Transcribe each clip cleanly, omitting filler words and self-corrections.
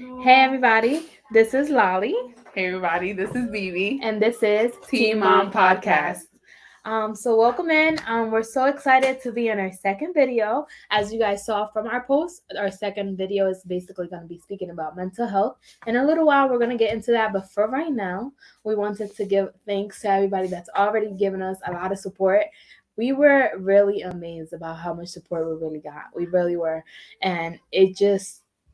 Hey everybody, this is Lolly, Hey everybody, this is Bebe. and this is Teen Teen Mom Mom Podcast. Podcast. So welcome in. We're so excited to be in our second video. As you guys saw from our post, our second video is basically going to be speaking about mental health. In a little while, we're going to get into that, but for right now, we wanted to give thanks to everybody that's already given us a lot of support. We were really amazed about how much support we really got. We really were, and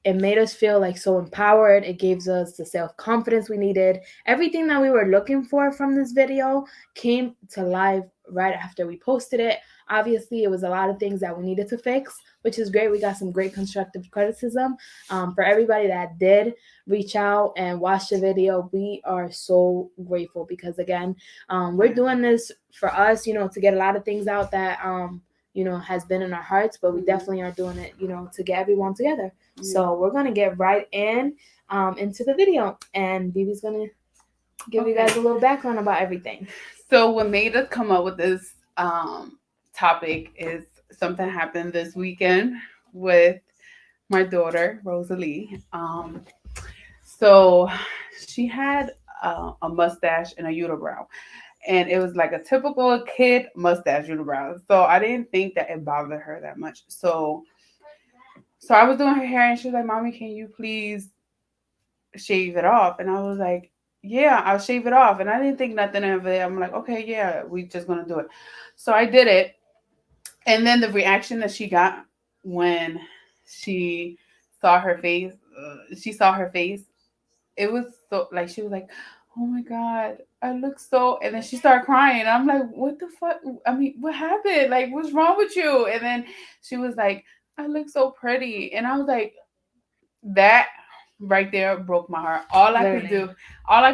it made us feel like so empowered. It gives us the self-confidence we needed. Everything that we were looking for from this video came to life right after we posted it. Obviously, it was a lot of things that we needed to fix, which is great. We got some great constructive criticism. For everybody that did reach out and watch the video, we are so grateful because, again, we're doing this for us, to get a lot of things out that, has been in our hearts, but we definitely are doing it, to get everyone together. So we're going to get right into the video, and Bibi's going to give you guys a little background about everything. So what made us come up with this topic is something happened this weekend with my daughter Rosalie. So she had a mustache and a unibrow, and it was like a typical kid mustache unibrow. So I didn't think that it bothered her that much. So I was doing her hair, and she was like, "Mommy, can you please shave it off?" And I was like, "Yeah, I'll shave it off." And I didn't think nothing of it. I'm like, "Okay, yeah, we just gonna do it." So I did it, and then the reaction that she got when she saw her face, it was so like she was like, "Oh my god, I look so," and then she started crying. I'm like, "What the fuck? I mean, what happened? Like, what's wrong with you?" And then she was like, "I look so pretty," and I was like, that right there broke my heart. All I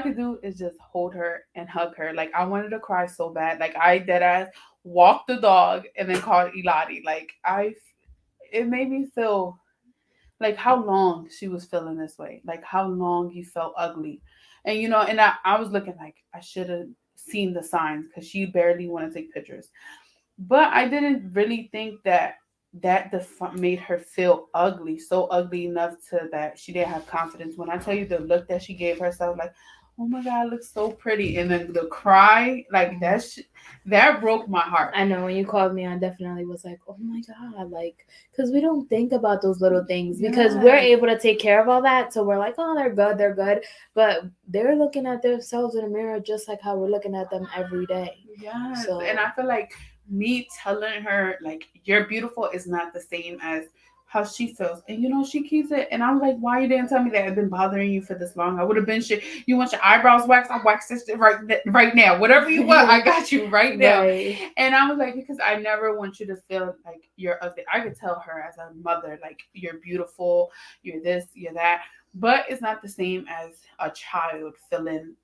could do is just hold her and hug her. Like I wanted to cry so bad. Like I dead ass walked the dog and then called Eladi. It made me feel like how long she was feeling this way. Like how long you felt ugly. And I was looking like I should have seen the signs because she barely want to take pictures. But I didn't really think that made her feel ugly, so ugly enough to that she didn't have confidence. When I tell you the look that she gave herself, like, oh my god, I look so pretty, and then the cry, like that broke my heart. I know when you called me, I definitely was like, oh my God, like, because we don't think about those little things because we're Yes. able to take care of all that. So we're like, oh, they're good. But they're looking at themselves in the mirror just like how we're looking at them every day. Yes, So, and I feel like me telling her like you're beautiful is not the same as how she feels, and she keeps it. And I'm like, why you didn't tell me that it's been bothering you for this long? I would have been shit. You want your eyebrows waxed? I'll wax this shit right now. Whatever you want, I got you right now. right. And I was like, because I never want you to feel like you're ugly. I could tell her as a mother, like you're beautiful, you're this, you're that, but it's not the same as a child feeling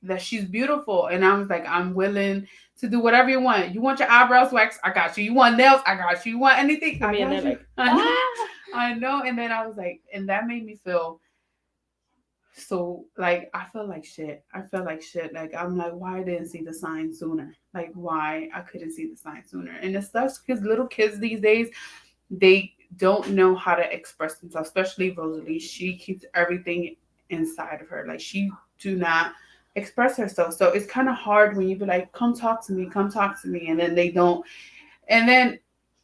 that she's beautiful. And I was like, I'm willing to do whatever you want. You want your eyebrows waxed? I got you. You want nails? I got you. You want anything? I got you. Like, I know. I know. And then I was like, and that made me feel so like I feel like shit. I felt like shit. Like I'm like, why I didn't see the sign sooner? Like why I couldn't see the sign sooner? And it sucks because little kids these days, they don't know how to express themselves, especially Rosalie. She keeps everything inside of her. Like she do not express herself. So it's kind of hard when you be like, come talk to me, and then they don't. And then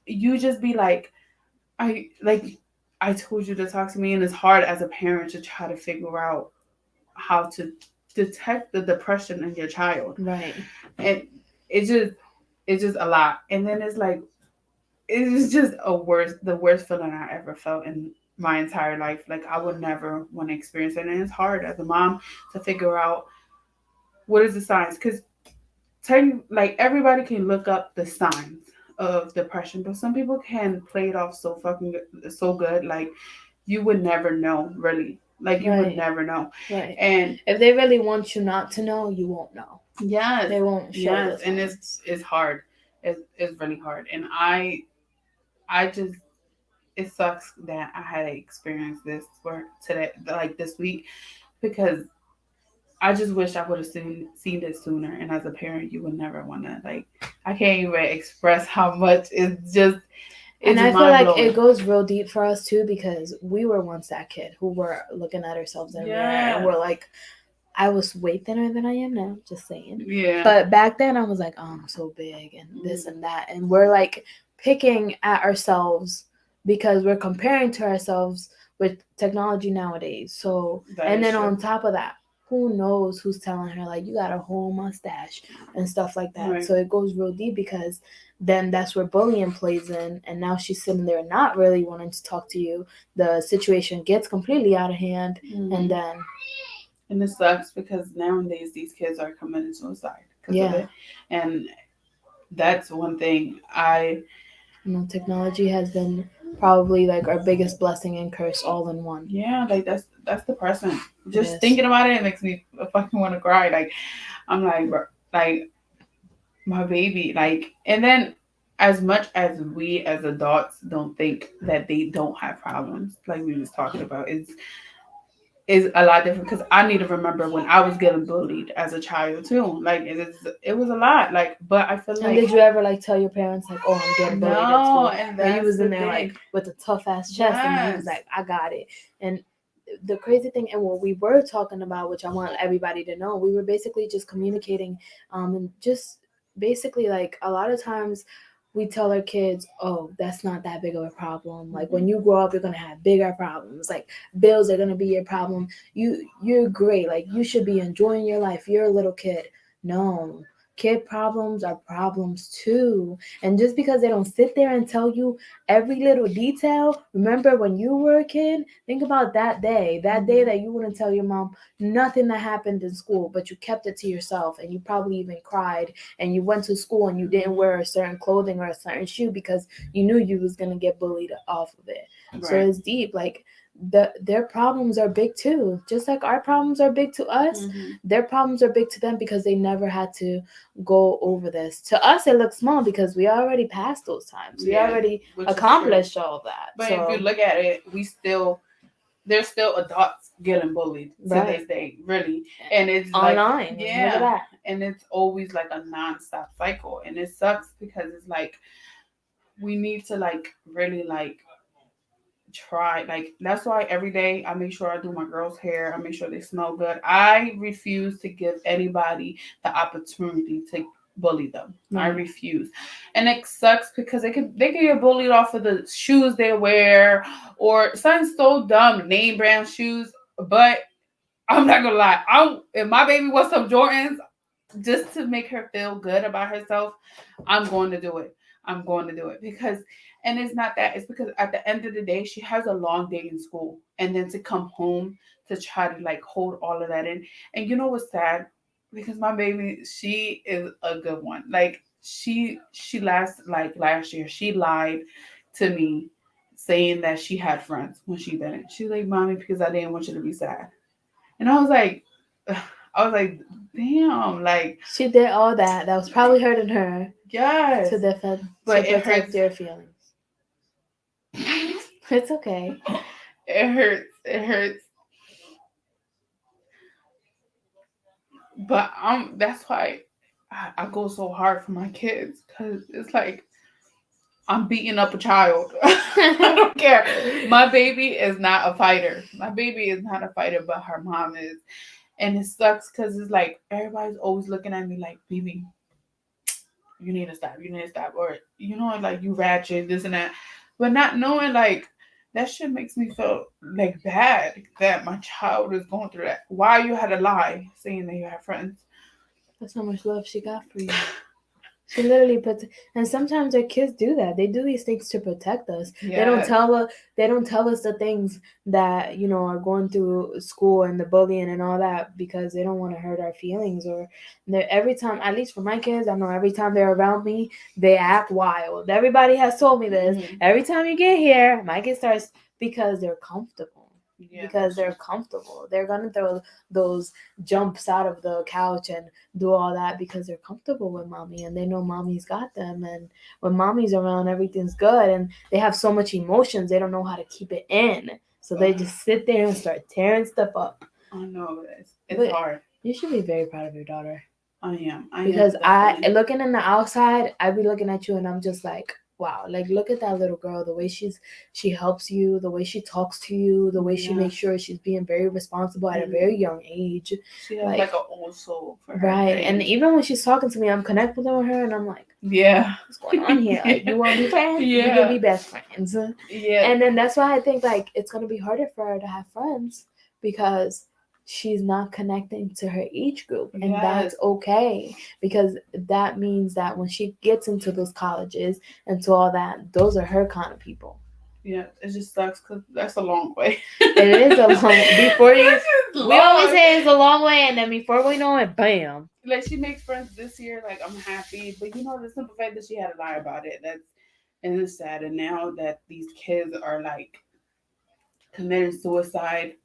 you just be like, like I told you to talk to me, and it's hard as a parent to try to figure out how to detect the depression in your child. right. And it just it's just a lot. And then it's like it's just the worst feeling I ever felt in my entire life. Like I would never want to experience it. And it's hard as a mom to figure out what is the signs. Because like everybody can look up the signs of depression, but some people can play it off so fucking good, so good. Like you would never know, really. Like you would Right. never know. Right. And If they really want you not to know, you won't know. yes, They won't show yes, the and signs. it's hard. It's really hard. And I just it sucks that I had to experience this for today, like this week, because I just wish I would have seen it sooner. And as a parent, you would never want to like. I can't even express how much it's just. And It's I feel mind like it blowing. goes real deep for us too, because we were once that kid who were looking at ourselves in the mirror and Yeah. we're like, I was way thinner than I am now, just saying. Yeah. But back then I was like, oh, I'm so big and this Mm, and that. And we're like picking at ourselves because we're comparing to ourselves with technology nowadays. So, that and is then true. on top of that, who knows who's telling her, like, you got a whole mustache and stuff like that. Right. So it goes real deep because then that's where bullying plays in. And now she's sitting there not really wanting to talk to you. The situation gets completely out of hand. And Hmm. then, And it sucks because nowadays these kids are committing suicide because of yeah. it. And that's one thing I, Technology has been probably like our biggest blessing and curse all in one. yeah, like that's depressing. It Just is. thinking about it makes me fucking want to cry. Like I'm like, like my baby, like, and then as much as we as adults don't think that they don't have problems, like we was talking about, is a lot different because I need to remember when I was getting bullied as a child too. Like it was a lot. Like, but I feel And like did you ever like tell your parents like, "Oh, I'm getting bullied at no, school," and when you that's was in the there like thing. with a tough ass chest, and then he was Yes. like, "I got it." And the crazy thing, and what we were talking about, which I want everybody to know, we were basically just communicating, and just basically like a lot of times we tell our kids, "Oh, that's not that big of a problem. Like when Mhm. you grow up, you're gonna have bigger problems. Like bills are gonna be your problem. You're great. Like you should be enjoying your life. You're a little kid." No, kid problems are problems too. And just because they don't sit there and tell you every little detail, remember when you were a kid, think about that day Mhm. that you wouldn't tell your mom nothing that happened in school, but you kept it to yourself and you probably even cried and you went to school and you didn't Mhm. wear a certain clothing or a certain shoe because you knew you was going to get bullied off of it. So Right. it's deep. Like their problems are big too. Just like our problems are big to us, Mhm. their problems are big to them because they never had to go over this. To us, it looks small because we already passed those times. We Yeah, already which is true. accomplished all of that. But if you So, look at it, we still there's still adults getting bullied to right. this day, really. And it's like, Online. And look at yeah, that. and it's always like a nonstop cycle. And it sucks because it's like we need to like really like try, like that's why every day I make sure I do my girls' hair, I make sure they smell good. I refuse to give anybody the opportunity to bully them. I Right. refuse. And it sucks because they can get bullied off of the shoes they wear or something so dumb, name brand shoes. But I'm not gonna lie, I if my baby wants some Jordans, just to make her feel good about herself, I'm going to do it. I'm going to do it because, and it's not that, it's because at the end of the day, she has a long day in school. And then to come home to try to like hold all of that in. And you know what's sad? Because my baby, she is a good one. Like last year, she lied to me saying that she had friends when she didn't. She's like, Mommy, because I didn't want you to be sad. And I was like, damn, like, She did all that. That was probably hurting her yes, to defend, to but it protect hurts. your feelings. It's okay. It hurts. It hurts. But that's why I go so hard for my kids because it's like I'm beating up a child. I don't care. My baby is not a fighter. My baby is not a fighter, but her mom is. And it sucks because it's like everybody's always looking at me like, baby, you need to stop, you need to stop, or like you ratchet, this and that, but not knowing like that shit makes me feel like bad that my child is going through that. Why you had to lie saying that you have friends? That's how much love she got for you. She literally puts, and sometimes our kids do that. They do these things to protect us. They don't Yes. tell us. They don't tell us the things that are going through school and the bullying and all that because they don't want to hurt our feelings. Or every time, at least for my kids, I know every time they're around me, they act wild. Everybody has told me this. Mhm. Every time you get here, my kid starts because they're comfortable. Yeah, Because that's true. they're comfortable. They're gonna throw those jumps out of the couch and do all that because they're comfortable with mommy and they know mommy's got them. And when mommy's around, everything's good. And they have so much emotions, they don't know how to keep it in. So they just sit there and start tearing stuff up. I know it's But hard. you should be very proud of your daughter I am because I, definitely. looking in the outside, I be looking at you and I'm just like, wow, like look at that little girl, the way she helps you, the way she talks to you, the way she makes sure she's being very responsible at a very young age. She has like an old soul for her Right. age. And even when she's talking to me, I'm connecting with her and I'm like, yeah, what's going on here? Like, you want to be friends? We can be best friends. Yeah. And then that's why I think like it's gonna be harder for her to have friends because she's not connecting to her age group, and that's okay, because that means that when she gets into those colleges and to all that, those are her kind of people. Yeah, it just sucks because that's a long way. It is a long before you. We always say it's a long way, and then before we know it, bam. Like she makes friends this year, like I'm happy, but you know the simple fact that she had to lie about it. And it's sad. And now that these kids are like committing suicide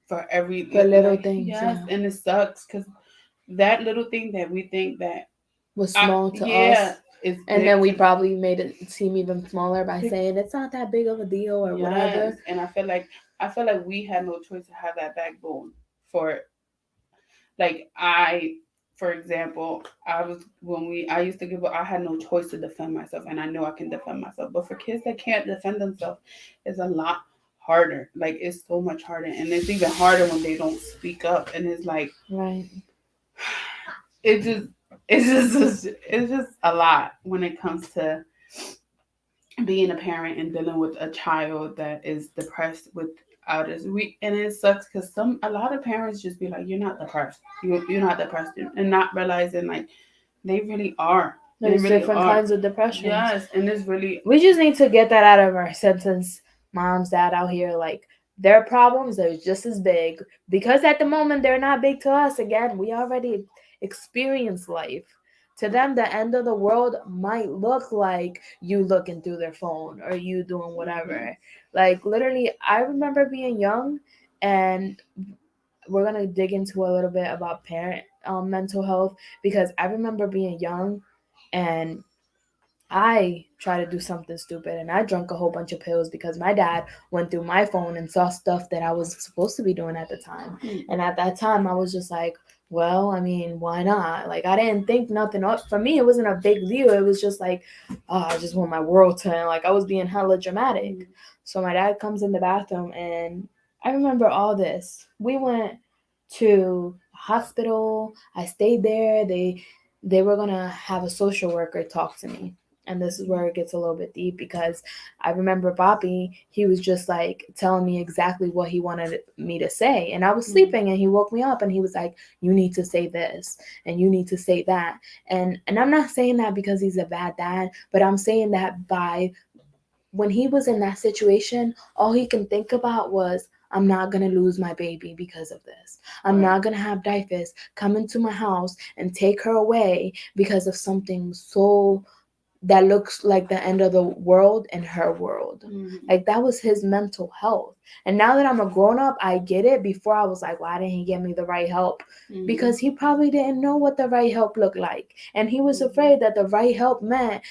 for little things, yes, and it sucks because that little thing that we think that was small to us. Is and then we probably made it seem even smaller by saying it's not that big of a deal or whatever. And I feel like we had no choice to have that backbone for, like, for example, I used to give up. I had no choice to defend myself, and I know I can defend myself. But for kids that can't defend themselves, it's a lot harder. Like, it's so much harder, and it's even harder when they don't speak up. And it's like, right, it's just a lot when it comes to being a parent and dealing with a child that is depressed without us. And it sucks because a lot of parents just be like, "You're not depressed. You're not depressed," and not realizing like they really are. There's really different kinds of depression. Yes, and it's really, we just need to get that out of our sentence, moms, dad out here. Like, their problems are just as big, because at the moment they're not big to us. Again, we already experience life. To them, the end of the world might look like you looking through their phone or you doing whatever. Like, literally, I remember being young, and we're gonna dig into a little bit about parent mental health, because I remember being young and I tried to do something stupid and I drank a whole bunch of pills because my dad went through my phone and saw stuff that I was supposed to be doing at the time. And at that time, I was just like, well, I mean, why not? Like, I didn't think nothing of. For me, it wasn't a big deal. It was just like, oh, I just want my world to end. Like, I was being hella dramatic. So my dad comes in the bathroom, and I remember all this. We went to hospital. I stayed there. They were gonna have a social worker talk to me. And this is where it gets a little bit deep, because I remember Bobby, he was just like telling me exactly what he wanted me to say. And I was sleeping, and he woke me up and he was like, you need to say this and you need to say that. And I'm not saying that because he's a bad dad, but I'm saying that by when he was in that situation, all he can think about was, I'm not going to lose my baby because of this. I'm not going to have Dyfus come into my house and take her away because of something so that looks like the end of the world in her world. Like, that was his mental health. And now that I'm a grown up, I get it. Before, I was like, why didn't he give me the right help? Because he probably didn't know what the right help looked like. And he was afraid that the right help meant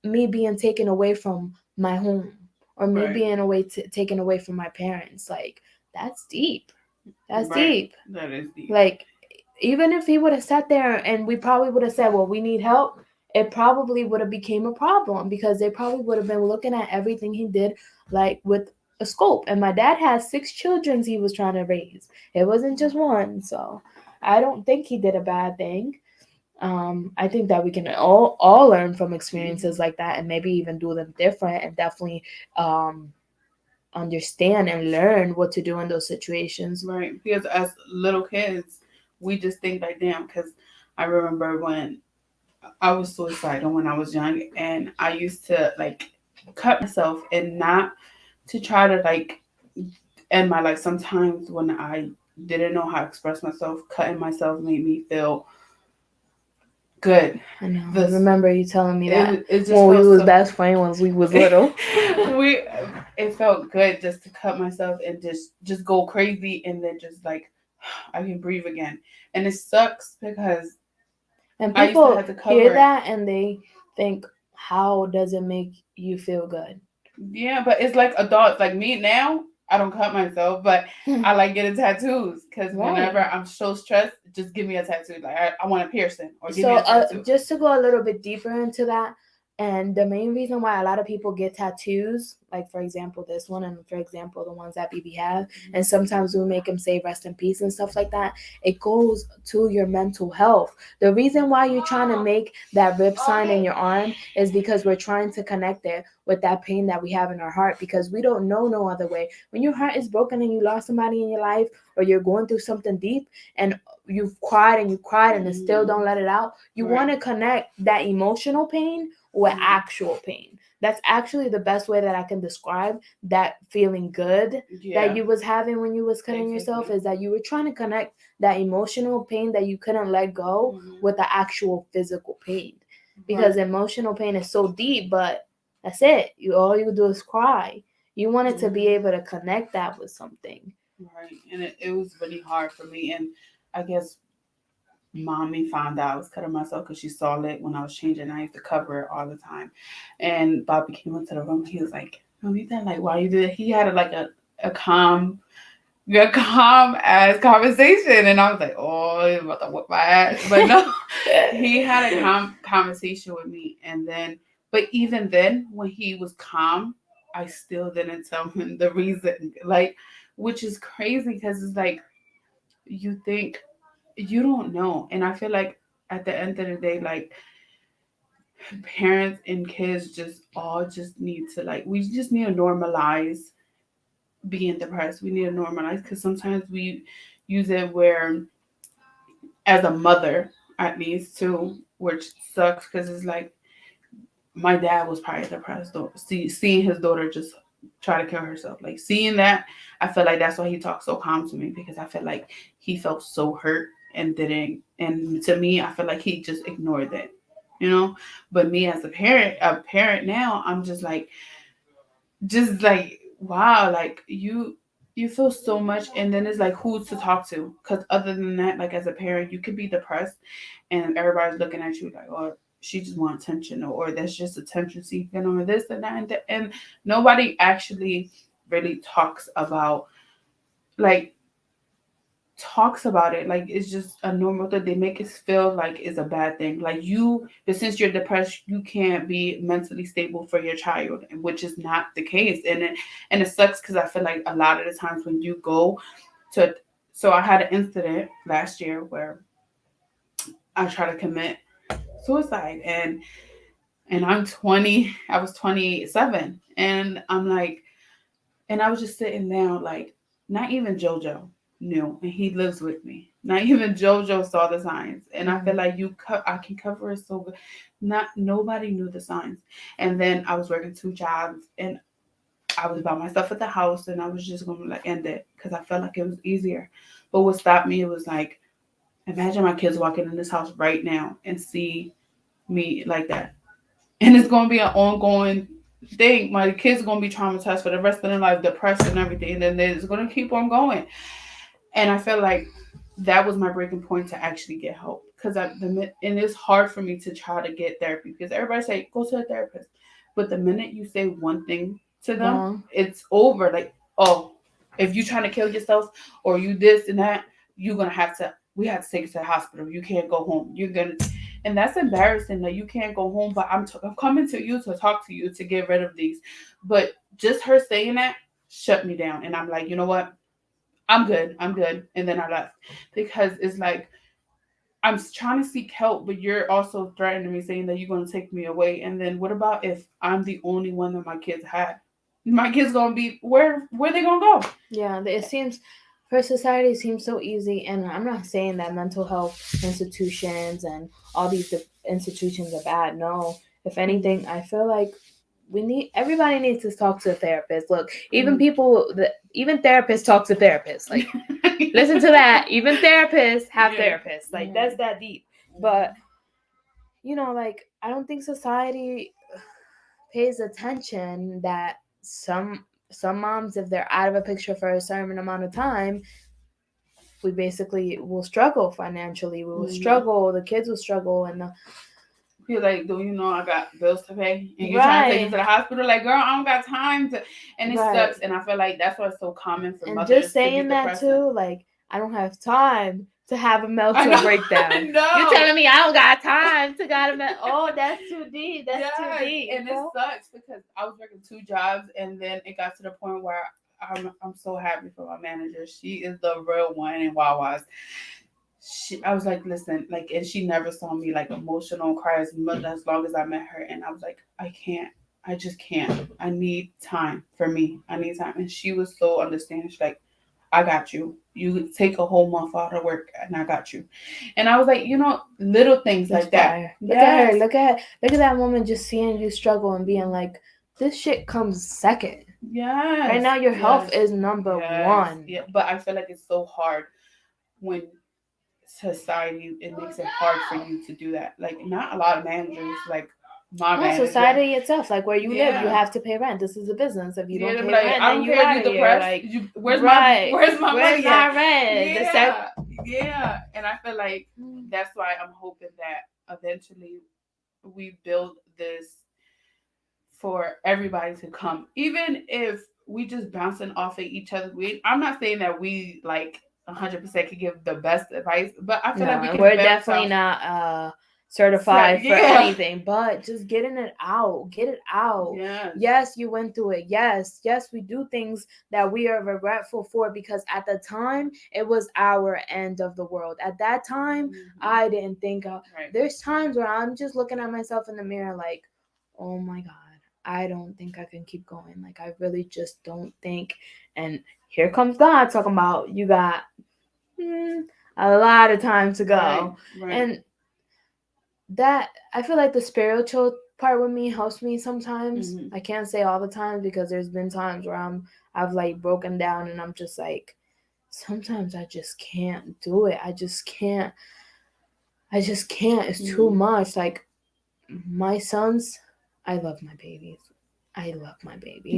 me being taken away from my home, or me being taken away from my parents. Like, that's deep. That's deep. That is deep. Like, even if he would have sat there and we probably would have said, well, we need help, it probably would have became a problem, because they probably would have been looking at everything he did like with a scope. And my dad has 6 children he was trying to raise. It wasn't just one. So I don't think he did a bad thing. I think that we can all learn from experiences like that, and maybe even do them different, and definitely understand and learn what to do in those situations. Right. Because as little kids, we just think like, damn, because I remember when I was suicidal when I was young, and I used to like cut myself, and not to try to like end my life. Sometimes when I didn't know how to express myself, cutting myself made me feel good. I know. I remember you telling me that when we was best friends when we was little. It felt good just to cut myself and just go crazy, and then just like I can breathe again. And it sucks because people hear that and they think, how does it make you feel good? Yeah, but it's like adults. Like me now, I don't cut myself, but I like getting tattoos, because whenever I'm so stressed, just give me a tattoo. Like I want a piercing, or give me a tattoo. Just to go a little bit deeper into that, And the main reason why a lot of people get tattoos, like for example this one, and for example the ones that BB have, and sometimes we make them say rest in peace and stuff like that, it goes to your mental health. The reason why you're trying to make that rip sign in your arm is because we're trying to connect it with that pain that we have in our heart, because we don't know no other way. When your heart is broken and you lost somebody in your life, or you're going through something deep, and you've cried and you cried and it still don't let it out, you want to connect that emotional pain with actual pain. That's actually the best way that I can describe that feeling good that you was having when you was cutting yourself, is that you were trying to connect that emotional pain that you couldn't let go with the actual physical pain. Because emotional pain is so deep, but that's it. You all you do is cry. You wanted to be able to connect that with something. Right. And it was really hard for me. And I guess mommy found out I was cutting myself because she saw it when I was changing. I used to cover it all the time. And Bobby came into the room. He was like, "Mommy, that like why you did it?" He had a calm, ass conversation, and I was like, "Oh, he's about to whip my ass." But no, he had a calm conversation with me, and then, but even then, when he was calm, I still didn't tell him the reason, like, which is crazy because it's like you think you don't know. And I feel like at the end of the day, like parents and kids just all just need to like we just need to normalize being depressed. We need to normalize because sometimes we use it where as a mother at least too, which sucks because it's like my dad was probably depressed though. Seeing his daughter just try to kill herself, like seeing that, I feel like that's why he talks so calm to me because I feel like he felt so hurt and didn't. And to me, I feel like he just ignored it, you know. But me as a parent now, I'm just like wow, like you feel so much, and then it's like who to talk to because other than that, like as a parent, you could be depressed and everybody's looking at you like, oh, she just wants attention, or that's just attention seeking, or this and that, and nobody actually really like talks about it like it's just a normal thing. They make us feel like it's a bad thing, like but since you're depressed you can't be mentally stable for your child, which is not the case. And it sucks because I feel like a lot of the times when you go to so I had an incident last year where I tried to commit suicide, and I'm 20. I was 27, and I'm like, and I was just sitting down, like, not even JoJo knew, and he lives with me. Not even JoJo saw the signs, and I feel like I can cover it so good. Not nobody knew the signs, and then I was working 2 jobs, and I was by myself at the house, and I was just gonna like end it because I felt like it was easier. But what stopped me was like, imagine my kids walking in this house right now and see me like that, and it's gonna be an ongoing thing. My kids are gonna be traumatized for the rest of their life, depressed and everything, and then it's gonna keep on going. And I felt like that was my breaking point to actually get help because and it's hard for me to try to get therapy because everybody say go to a therapist, but the minute you say one thing to them, it's over. Like, oh, if you trying to kill yourself or you this and that, you're gonna have to. We have to take you to the hospital. You can't go home. You're gonna, and that's embarrassing that you can't go home. But I'm coming to you to talk to you to get rid of these. But just her saying that shut me down, and I'm like, you know what? I'm good. I'm good. And then I left because it's like I'm trying to seek help, but you're also threatening me saying that you're going to take me away. And then what about if I'm the only one that my kids had? My kids gonna be where they gonna go? Yeah, it seems for society it seems so easy, and I'm not saying that mental health institutions and all these institutions are bad. No, if anything, I feel like everybody needs to talk to a therapist. Look, even even therapists talk to therapists. Like, listen to that. Even therapists have therapists. Like, that's that deep. But like, I don't think society pays attention that some moms, if they're out of a picture for a certain amount of time, we basically will struggle financially. We will struggle. The kids will struggle, and feel like, do you know I got bills to pay, and you're trying to take me to the hospital? Like, girl, I don't got time to, and it sucks. And I feel like that's why it's so common for mothers. And just saying that too, like, I don't have time to have a mental breakdown. No. You're telling me I don't got time to got a oh, that's too deep. That's too deep. And it sucks because I was working 2 jobs, and then it got to the point where I'm so happy for my manager. She is the real one in Wawa's. I was like, listen, like, and she never saw me like emotional cry as much as long as I met her. And I was like, I can't. I just can't. I need time for me. I need time. And she was so understanding. She's like, I got you. You take a whole month out of work, and I got you. And I was like, little things That's like that. fire. Look at her. Look at that woman just seeing you struggle and being like, this shit comes second. Yes. Right now, your health is number one. Yeah, but I feel like it's so hard when society, it makes it hard for you to do that. Like, not a lot of managers, like my manager. Society itself, like where you live, you have to pay rent. This is a business. If you don't pay rent, then you're out of here. Like, where's my where's money? My rent? Yeah. And I feel like that's why I'm hoping that eventually we build this for everybody to come, even if we just bouncing off of each other. I'm not saying that we like 100% could give the best advice, but I feel like we're definitely not certified for anything, but just getting it out. Get it out. Yes, you went through it. Yes, we do things that we are regretful for because at the time it was our end of the world. At that time, I didn't think of. There's times where I'm just looking at myself in the mirror like, oh my God, I don't think I can keep going. Like, I really just don't think. And here comes God talking about, you got a lot of time to go. And that, I feel like the spiritual part with me helps me sometimes. I can't say all the time because there's been times where I've like broken down and I'm just like, sometimes I just can't do it. I just can't. It's too much. Like, my sons, I love my babies.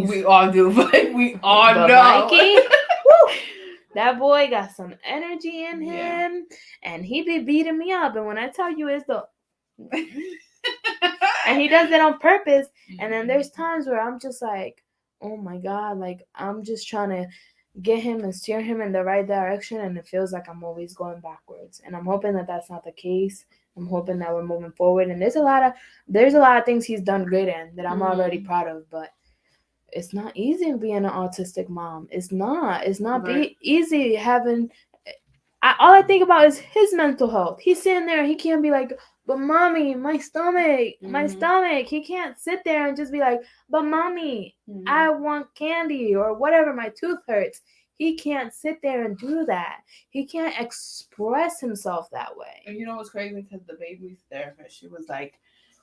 We all do, but we all know. Mikey, that boy got some energy in him, and he be beating me up. And when I tell you, it's the and he does it on purpose. And then there's times where I'm just like, oh my God, like I'm just trying to get him and steer him in the right direction, and it feels like I'm always going backwards. And I'm hoping that that's not the case. I'm hoping that we're moving forward. And there's a lot of things he's done great in that I'm already proud of, but it's not easy being an autistic mom. It's not easy having. All I think about is his mental health. He's sitting there, he can't be like, but mommy, my stomach. He can't sit there and just be like, but mommy, I want candy or whatever, my tooth hurts. He can't sit there and do that. He can't express himself that way. And you know what's crazy? Because the baby's therapist, she was like,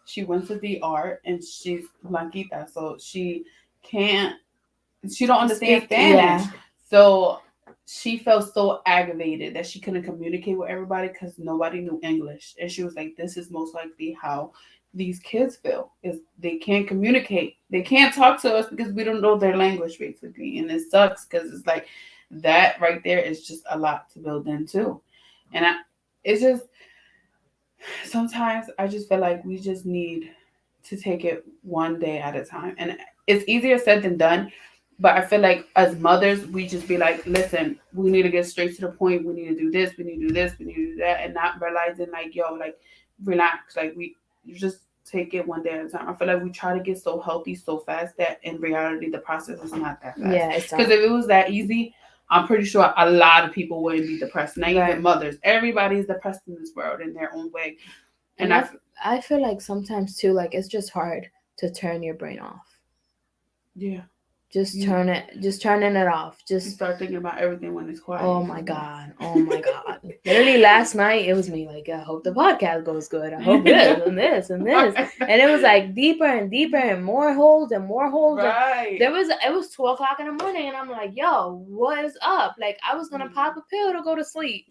she went to DR and she's blanquita, so she don't understand Spanish. Yeah. So she felt so aggravated that she couldn't communicate with everybody because nobody knew English. And she was like, this is most likely how these kids feel, is they can't communicate. They can't talk to us because we don't know their language, basically. And it sucks because it's like that right there is just a lot to build into. And it's just, sometimes I just feel like we just need to take it one day at a time. And it's easier said than done. But I feel like as mothers, we just be like, listen, we need to get straight to the point. We need to do this. We need to do this. We need to do that. And not realizing like, yo, like, relax. Like, you just take it one day at a time. I feel like we try to get so healthy so fast that in reality, the process is not that fast. Yeah, because if it was that easy, I'm pretty sure a lot of people wouldn't be depressed. Not even mothers. Everybody's depressed in this world in their own way. And I feel like sometimes too, like, it's just hard to turn your brain off. Yeah. Just turning it off. Just start thinking about everything when it's quiet. Oh my God. Literally last night, it was me like, I hope the podcast goes good. I hope this and this and this. And it was like deeper and deeper and more holes and more holes. Right. And it was 2:00 in the morning and I'm like, yo, what is up? Like, I was gonna pop a pill to go to sleep.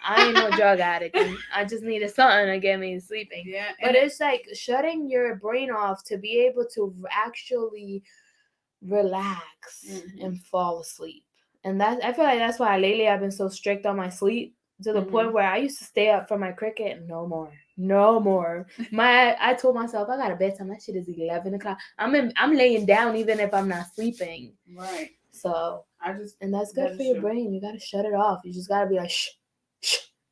I ain't no drug addict. I just needed something to get me sleeping. Yeah. But it's like shutting your brain off to be able to actually relax and fall asleep. And that, I feel like that's why lately I've been so strict on my sleep to the point where I used to stay up for my cricket. No more. I told myself I got a bedtime. That shit is 11 o'clock. I'm laying down even if I'm not sleeping. Right. So and that's good for your brain. You gotta shut it off. You just gotta be like shh.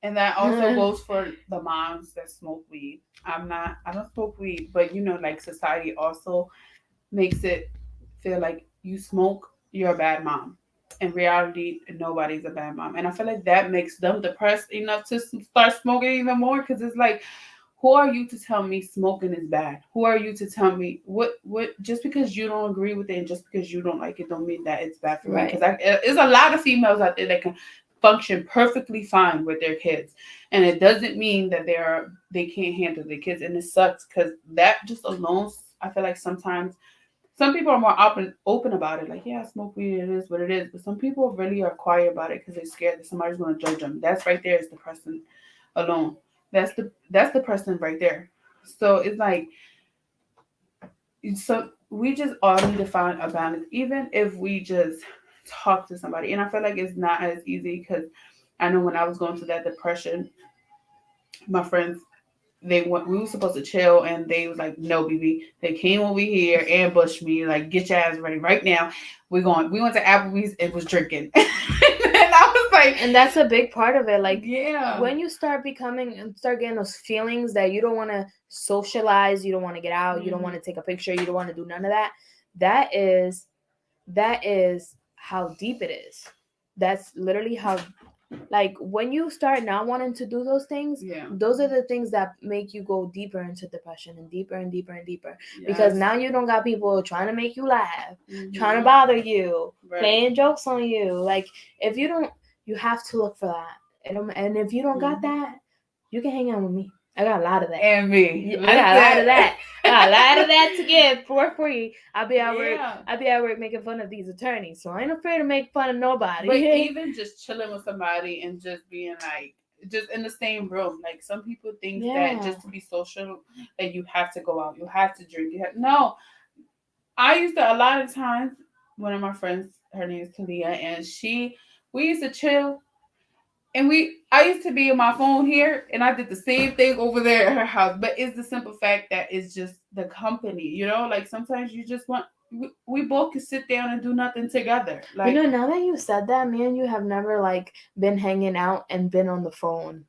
And that also goes for the moms that smoke weed. I don't smoke weed, but like society also makes it feel like you smoke, you're a bad mom. In reality, nobody's a bad mom. And I feel like that makes them depressed enough to start smoking even more, because it's like, who are you to tell me smoking is bad? Who are you to tell me what just because you don't agree with it and just because you don't like it don't mean that it's bad for me? Because there's a lot of females out there that can function perfectly fine with their kids, and it doesn't mean that they can't handle their kids, and it sucks because that just alone, I feel like sometimes some people are more open about it. Like, yeah, I smoke weed, it is what it is. But some people really are quiet about it because they're scared that somebody's going to judge them. That's right there is the person alone. That's the person right there. So it's like, so we just all need to find a balance, even if we just talk to somebody. And I feel like it's not as easy because I know when I was going through that depression, my friends, we were supposed to chill, and they was like, no, BB. They came over here, ambushed me, like, get your ass ready right now. We went to Applebee's and was drinking. And I was like, and that's a big part of it. Like, yeah, when you start getting those feelings that you don't want to socialize, you don't want to get out, you don't want to take a picture, you don't want to do none of that. That is how deep it is. That's literally how, like, when you start not wanting to do those things, those are the things that make you go deeper into depression and deeper and deeper and deeper. Because now you don't got people trying to make you laugh, trying to bother you, playing jokes on you. Like, if you don't, you have to look for that. And if you don't got that, you can hang out with me. I got a lot of that. And me. I got a lot of that. I got a lot of that to give for free. I'll be at work making fun of these attorneys. So I ain't afraid to make fun of nobody. But even just chilling with somebody and just being like, just in the same room. Like, some people think that just to be social, that you have to go out, you have to drink. No. I used to, a lot of times, one of my friends, her name is Kalia, and we used to chill. And I used to be on my phone here, and I did the same thing over there at her house. But it's the simple fact that it's just the company, Like, sometimes you just want, we both can sit down and do nothing together. Like, now that you said that, me and you have never, like, been hanging out and been on the phone,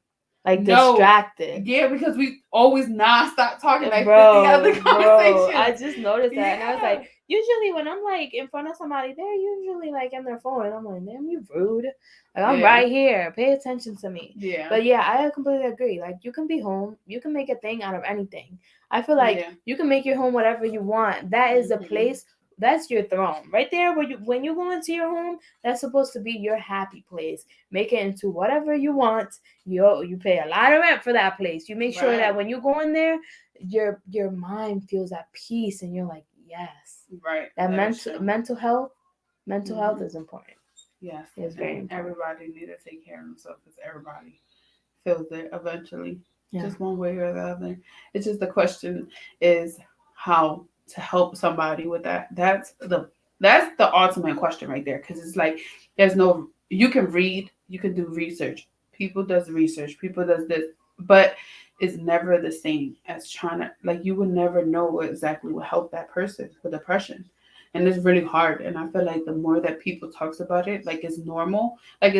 like, distracted. Yeah, because we always nonstop talking, like, 50 other conversations. I just noticed that, and I was like, usually when I'm, like, in front of somebody, they're usually, like, in their phone, and I'm like, damn, you rude. Like, I'm right here. Pay attention to me. Yeah. But yeah, I completely agree. Like, you can be home. You can make a thing out of anything. I feel like you can make your home whatever you want. That is the place. That's your throne. Right there, when you go into your home, that's supposed to be your happy place. Make it into whatever you want. You pay a lot of rent for that place. You make sure that when you go in there, your mind feels at peace, and you're like, yes. Right. That mental health is important. Yes, it's very important. Everybody need to take care of themselves, because everybody feels it eventually, just one way or the other. It's just the question is how to help somebody with that. That's the ultimate question right there, because it's like, you can read, you can do research. People does research, people does this, but it's never the same as trying to, like, you would never know exactly what helped that person with depression. And it's really hard. And I feel like the more that people talks about it, like, it's normal, like,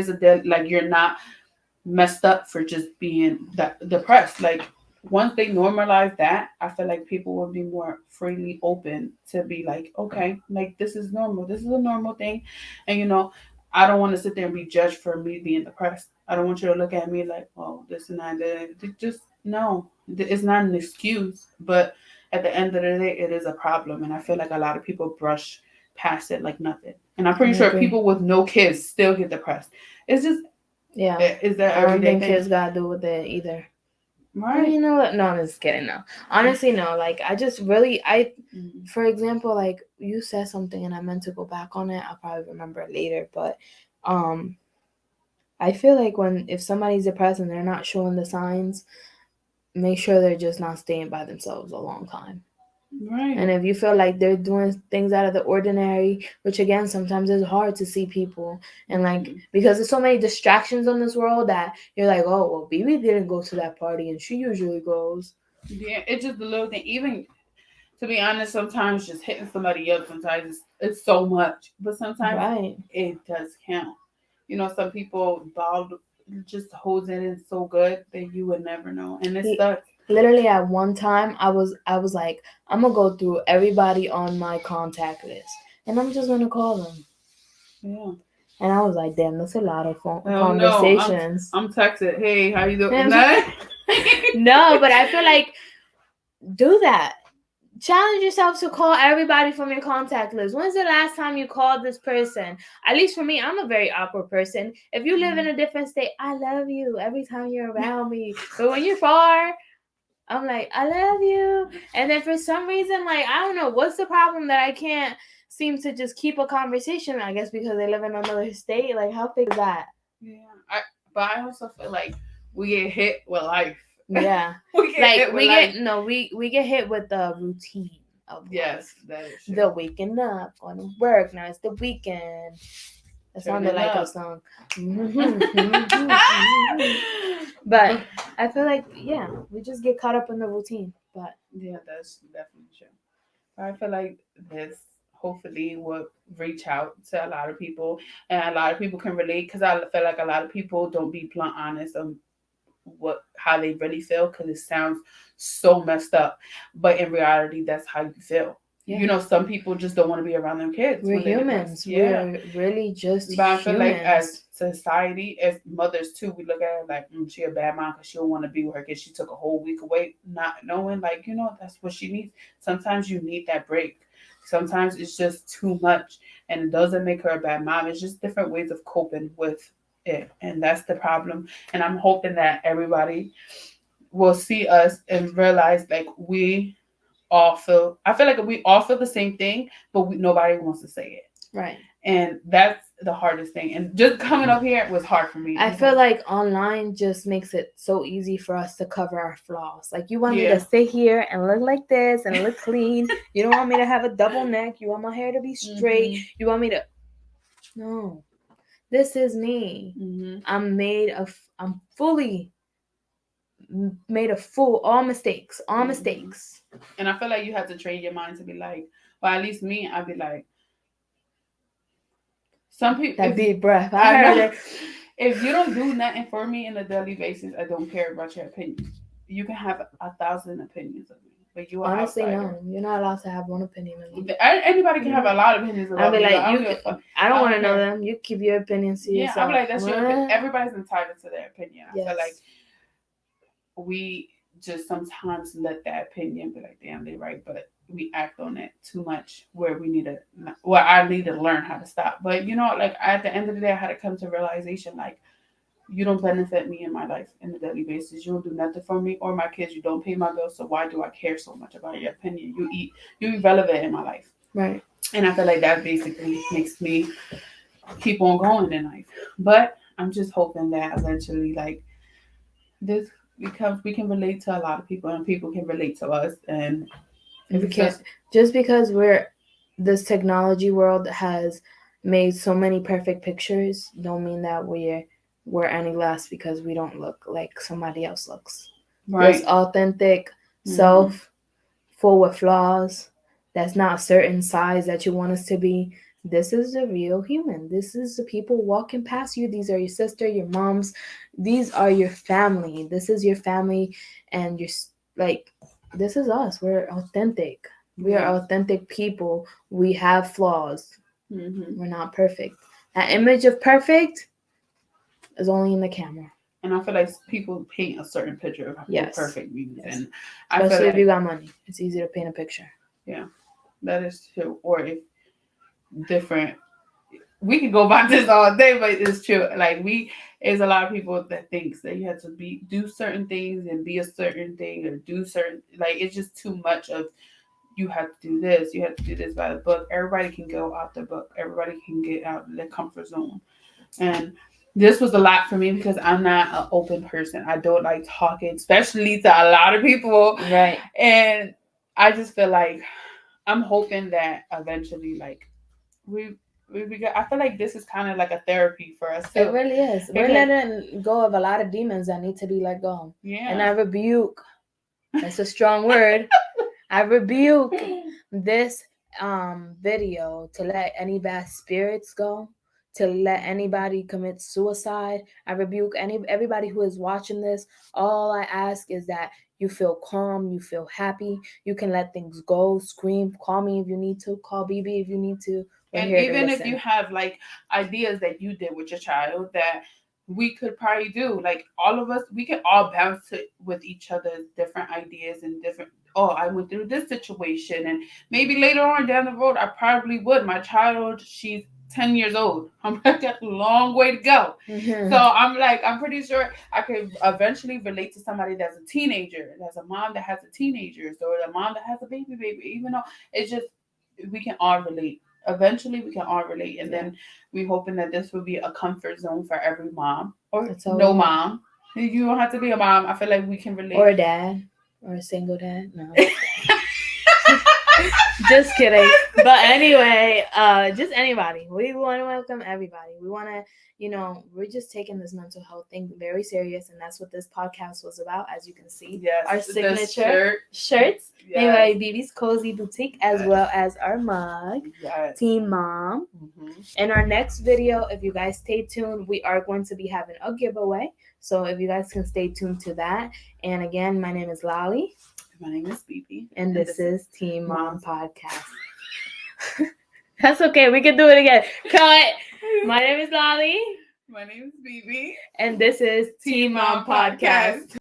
like, you're not messed up for just being depressed. Like, once they normalize that, I feel like people will be more freely open to be like, okay, like, this is normal. This is a normal thing. And I don't want to sit there and be judged for me being depressed. I don't want you to look at me like, oh, this and that. Just no, it's not an excuse, but at the end of the day, it is a problem. And I feel like a lot of people brush past it like nothing. And I'm pretty sure people with no kids still get depressed. It's just, is that I don't think thing? kids gotta do with it either. Right. You know what? No, I'm just kidding. No, honestly, no. Like, I just really, for example, like, you said something and I meant to go back on it. I'll probably remember it later, but I feel like if somebody's depressed and they're not showing the signs, make sure they're just not staying by themselves a long time. Right. And if you feel like they're doing things out of the ordinary, which again, sometimes it's hard to see people, and like, because there's so many distractions on this world that you're like, oh, well, BB didn't go to that party and she usually goes. Yeah, it's just a little thing. Even, to be honest, sometimes just hitting somebody up, sometimes it's so much, but sometimes it does count. Some people just holds it in so good that you would never know, and it sucks. Literally at one time, I was like, I'm gonna go through everybody on my contact list, and I'm just gonna call them. Yeah. And I was like, damn, that's a lot of phone Oh conversations. no, I'm texting. Hey, how you doing? No, but I feel like do that. Challenge yourself to call everybody from your contact list. When's the last time you called this person? At least for me, I'm a very awkward person. If you live in a different state, I love you every time you're around me. But when you're far, I'm like, I love you. And then for some reason, like, I don't know, what's the problem that I can't seem to just keep a conversation? I guess because they live in another state. Like, how big is that? Yeah. But I also feel like we get hit with life. Yeah. we get hit with the routine of life. That is true. The waking up, going to work, now it's the weekend. That sounded like a song. But I feel like, yeah, we just get caught up in the routine. But yeah, that's definitely true. I feel like this hopefully will reach out to a lot of people, and a lot of people can relate, because I feel like a lot of people don't be blunt honest on how they really feel, because it sounds so messed up, but in reality that's how you feel. Yeah. You know, some people just don't want to be around their kids. We're humans. Yeah. We're really just but I feel like as society, as mothers too, we look at her like, she a bad mom because she don't want to be with her kids. She took a whole week away, not knowing, like, you know, that's what she needs. Sometimes you need that break. Sometimes it's just too much, and it doesn't make her a bad mom. It's just different ways of coping with it, and that's the problem. And I'm hoping that everybody will see us and realize, like, I feel like we all feel the same thing, but nobody wants to say it. Right. And that's the hardest thing. And just coming up here was hard for me. I feel like online just makes it so easy for us to cover our flaws. Like, you want me to sit here and look like this and look clean. You don't want me to have a double neck. You want my hair to be straight. Mm-hmm. You want me to... No. This is me. Mm-hmm. I'm fully made a fool. All mistakes. And I feel like you have to train your mind to be like, well, at least me, I'd be like, some people... That deep breath. I heard it. If you don't do nothing for me on a daily basis, I don't care about your opinion. You can have 1,000 opinions of me, but you are honestly outsider. No. You're not allowed to have one opinion of me. Anybody can have a lot of opinions about me. I'll be like, I don't want to know them. You keep your opinions to yourself. Yeah, I'm like, that's your opinion. Everybody's entitled to their opinion. Yes. I feel like we just sometimes let that opinion be like, damn, they're right, but we act on it too much, where I need to learn how to stop. But, you know, like, at the end of the day, I had to come to realization, like, you don't benefit me in my life on a daily basis. You don't do nothing for me or my kids. You don't pay my bills. So why do I care so much about your opinion? You're irrelevant in my life. Right. And I feel like that basically makes me keep on going in life. But I'm just hoping that eventually, like, this becomes, we can relate to a lot of people, and people can relate to us. And if we can't, just because this technology world has made so many perfect pictures, don't mean that we're any less because we don't look like somebody else looks. Right. This authentic self, full with flaws, that's not a certain size that you want us to be. This is the real human. This is the people walking past you. These are your sister, your moms. These are your family. This is your family, and you're like, this is us. We're authentic. We are authentic people. We have flaws. Mm-hmm. We're not perfect. That image of perfect is only in the camera. And I feel like people paint a certain picture of what perfect means. Yes. And especially if you got money, it's easy to paint a picture. Yeah, that is true. Or if different, we could go about this all day, but it's true. Like, there's a lot of people that thinks that you have to do certain things and be a certain thing, or do certain, like, it's just too much of, you have to do this, you have to do this by the book. Everybody can go out the book. Everybody can get out of their comfort zone. And this was a lot for me because I'm not an open person. I don't like talking, especially to a lot of people. Right. And I just feel like I'm hoping that eventually, like, I feel like this is kind of like a therapy for us too. It really is. We're letting go of a lot of demons that need to be let go. Yeah. And I rebuke, that's a strong word, I rebuke this video to let any bad spirits go, to let anybody commit suicide. I rebuke everybody who is watching this. All I ask is that you feel calm, you feel happy, you can let things go, scream, call me if you need to, call BB if you need to. We're And here to even if listen. you have like ideas that you did with your child that we could probably do, like all of us, we can all bounce with each other's different ideas and different. Oh, I went through this situation, and maybe later on down the road, I probably would. My child, she's 10 years old. I'm like, got a long way to go. Mhm. So I'm pretty sure I could eventually relate to somebody that's a teenager, that's a mom that has a teenager, or a mom that has a baby, even though it's just, we can all relate. Eventually we can all relate, and then we hoping that this will be a comfort zone for every mom or That's all no we want. mom. You don't have to be a mom. I feel like we can relate. Or a dad. Or a single dad. No. Just kidding. But anyway, just anybody. We want to welcome everybody. We want to, we're just taking this mental health thing very serious, and that's what this podcast was about. As you can see, Yes, our the signature shirts made Yes. by BB's Cozy Boutique, as well as our mug, Yes. Team Mom. In our next video, if you guys stay tuned, we are going to be having a giveaway. So if you guys can stay tuned to that. And again, my name is Lolly. My name is BB. And this is Team Mom Podcast. That's okay. We can do it again. Cut. My name is Lolly. My name is BB. And this is Team Mom Podcast.